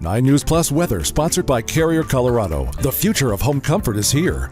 9 News Plus weather sponsored by Carrier Colorado. The future of home comfort is here.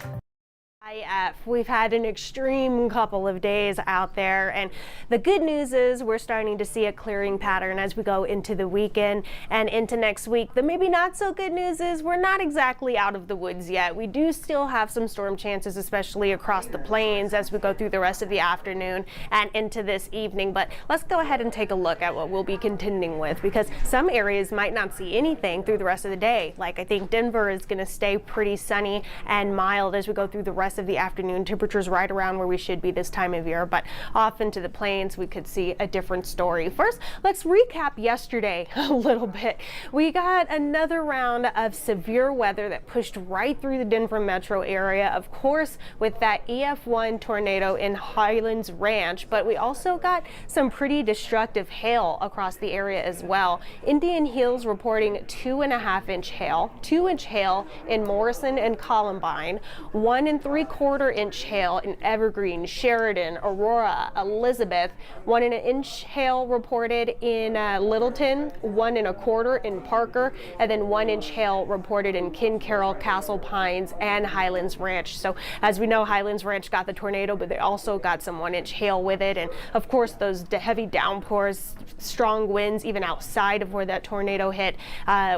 We've had an extreme couple of days out there, and the good news is we're starting to see a clearing pattern as we go into the weekend and into next week. The maybe not so good news is we're not exactly out of the woods yet. We do still have some storm chances, especially across the plains as we go through the rest of the afternoon and into this evening. But let's go ahead and take a look at what we'll be contending with, because some areas might not see anything through the rest of the day. Like I think Denver is going to stay pretty sunny and mild as we go through the rest of the afternoon. Temperatures right around where we should be this time of year, but off into the plains we could see a different story. First, let's recap yesterday a little bit. We got another round of severe weather that pushed right through the Denver metro area, of course with that EF1 tornado in Highlands Ranch, but we also got some pretty destructive hail across the area as well. Indian Hills reporting 2.5-inch hail, 2-inch hail in Morrison and Columbine, 1 3/4 inch hail in Evergreen, Sheridan, Aurora, Elizabeth, 1 inch hail reported in Littleton, 1 1/4 in Parker, and then 1 inch hail reported in Kin Carroll, Castle Pines, and Highlands Ranch. So as we know, Highlands Ranch got the tornado, but they also got some 1-inch hail with it, and of course those heavy downpours, strong winds even outside of where that tornado hit.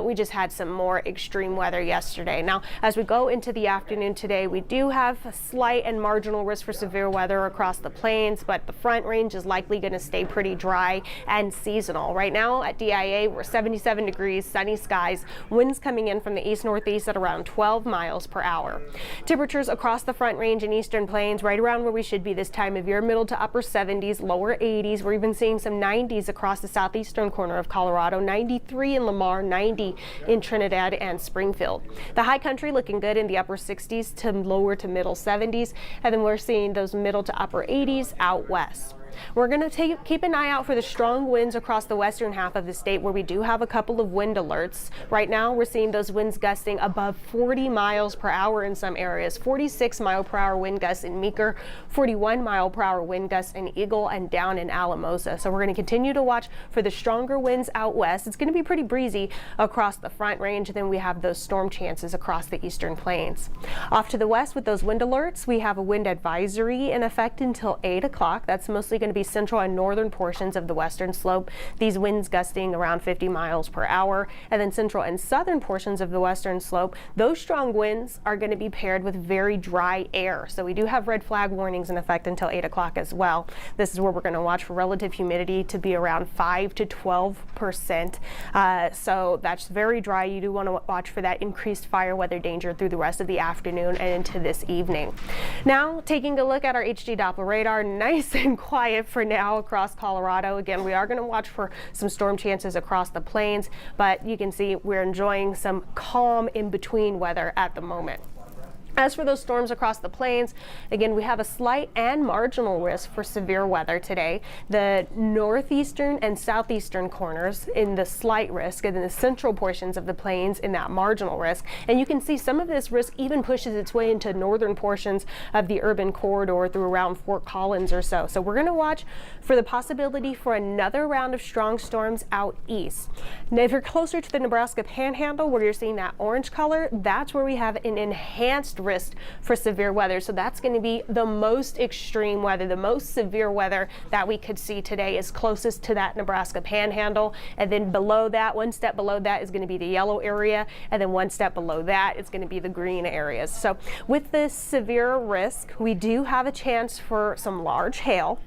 We just had some more extreme weather yesterday. Now as we go into the afternoon today, we do have a slight and marginal risk for severe weather across the plains, but the front range is likely going to stay pretty dry and seasonal. Right now at DIA we're 77 degrees, sunny skies, winds coming in from the east-northeast at around 12 miles per hour. Temperatures across the front range and eastern plains right around where we should be this time of year, middle to upper 70s, lower 80s. We're even seeing some 90s across the southeastern corner of Colorado, 93 in Lamar, 90 in Trinidad and Springfield. The high country looking good in the upper 60s to lower to middle 70s, and then we're seeing those middle to upper 80s out west. We're going to keep an eye out for the strong winds across the western half of the state, where we do have a couple of wind alerts. Right now we're seeing those winds gusting above 40 miles per hour in some areas, 46 mile per hour wind gusts in Meeker, 41 mile per hour wind gusts in Eagle and down in Alamosa. So we're going to continue to watch for the stronger winds out west. It's going to be pretty breezy across the front range, and then we have those storm chances across the eastern plains. Off to the west with those wind alerts, we have a wind advisory in effect until 8 o'clock. That's mostly going to be central and northern portions of the western slope, these winds gusting around 50 miles per hour, and then central and southern portions of the western slope, those strong winds are going to be paired with very dry air. So we do have red flag warnings in effect until 8 o'clock as well. This is where we're going to watch for relative humidity to be around 5 to 12%. So that's very dry. You do want to watch for that increased fire weather danger through the rest of the afternoon and into this evening. Now taking a look at our HD Doppler radar, nice and quiet for now across Colorado. Again, we are going to watch for some storm chances across the plains, but you can see we're enjoying some calm in between weather at the moment. As for those storms across the plains, again, we have a slight and marginal risk for severe weather today. The northeastern and southeastern corners in the slight risk, and then the central portions of the plains in that marginal risk. And you can see some of this risk even pushes its way into northern portions of the urban corridor through around Fort Collins or so. So we're going to watch for the possibility for another round of strong storms out east. Now, if you're closer to the Nebraska Panhandle, where you're seeing that orange color, that's where we have an enhanced risk for severe weather. So that's going to be the most extreme weather, the most severe weather that we could see today is closest to that Nebraska Panhandle. And then below that, one step below that is going to be the yellow area. And then one step below that is going to be the green areas. So with this severe risk, we do have a chance for some large hail,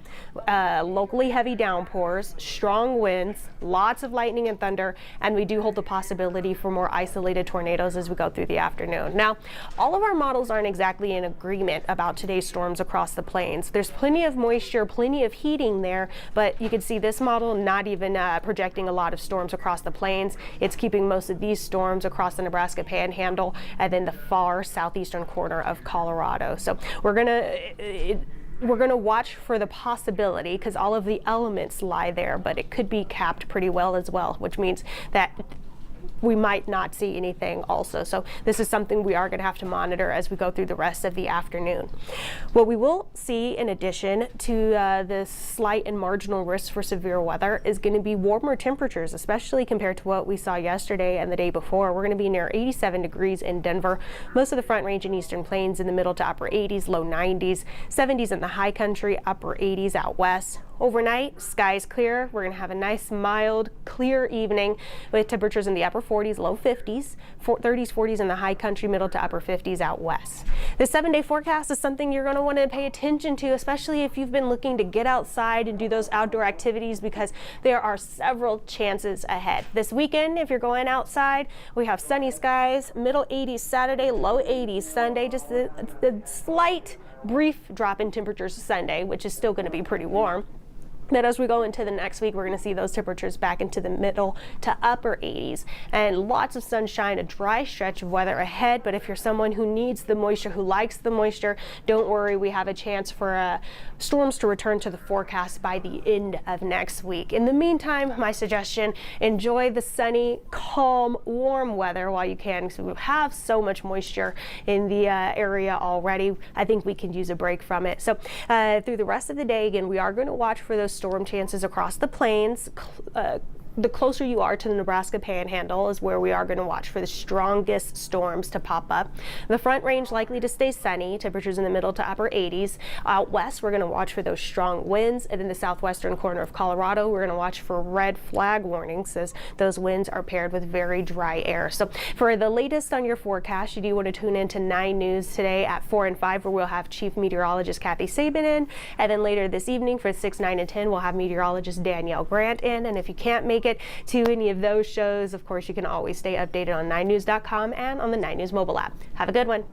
locally heavy downpours, strong winds, lots of lightning and thunder, and we do hold the possibility for more isolated tornadoes as we go through the afternoon. Now, all of our models aren't exactly in agreement about today's storms across the plains. There's plenty of moisture, plenty of heating there, but you can see this model not even projecting a lot of storms across the plains. It's keeping most of these storms across the Nebraska Panhandle and then the far southeastern corner of Colorado. So we're going to watch for the possibility, because all of the elements lie there, but it could be capped pretty well as well, which means that we might not see anything also. So this is something we are going to have to monitor as we go through the rest of the afternoon. What we will see in addition to the slight and marginal risk for severe weather is going to be warmer temperatures, especially compared to what we saw yesterday and the day before. We're going to be near 87 degrees in Denver. Most of the Front Range and Eastern Plains in the middle to upper 80s, low 90s, 70s in the high country, upper 80s out west. Overnight, skies clear. We're going to have a nice, mild, clear evening with temperatures in the upper 40s, low 50s, 30s, 40s in the high country, middle to upper 50s out west. This 7-day forecast is something you're going to want to pay attention to, especially if you've been looking to get outside and do those outdoor activities, because there are several chances ahead. This weekend, if you're going outside, we have sunny skies, middle 80s Saturday, low 80s Sunday, just the slight brief drop in temperatures Sunday, which is still going to be pretty warm. But as we go into the next week, we're going to see those temperatures back into the middle to upper 80s and lots of sunshine, a dry stretch of weather ahead. But if you're someone who needs the moisture, who likes the moisture, don't worry, we have a chance for storms to return to the forecast by the end of next week. In the meantime, my suggestion, enjoy the sunny, calm, warm weather while you can, because we have so much moisture in the area already. I think we can use a break from it. So through the rest of the day, again, we are going to watch for those storm chances across the plains. The closer you are to the Nebraska Panhandle is where we are going to watch for the strongest storms to pop up. The Front Range likely to stay sunny, temperatures in the middle to upper 80s. Out west, we're going to watch for those strong winds, and in the southwestern corner of Colorado, we're going to watch for red flag warnings as those winds are paired with very dry air. So for the latest on your forecast, you do want to tune in to 9 News today at 4 and 5, where we'll have Chief Meteorologist Kathy Sabin in, and then later this evening for 6, 9, and 10, we'll have Meteorologist Danielle Grant in. And if you can't make it to any of those shows, of course, you can always stay updated on 9news.com and on the 9 News mobile app. Have a good one.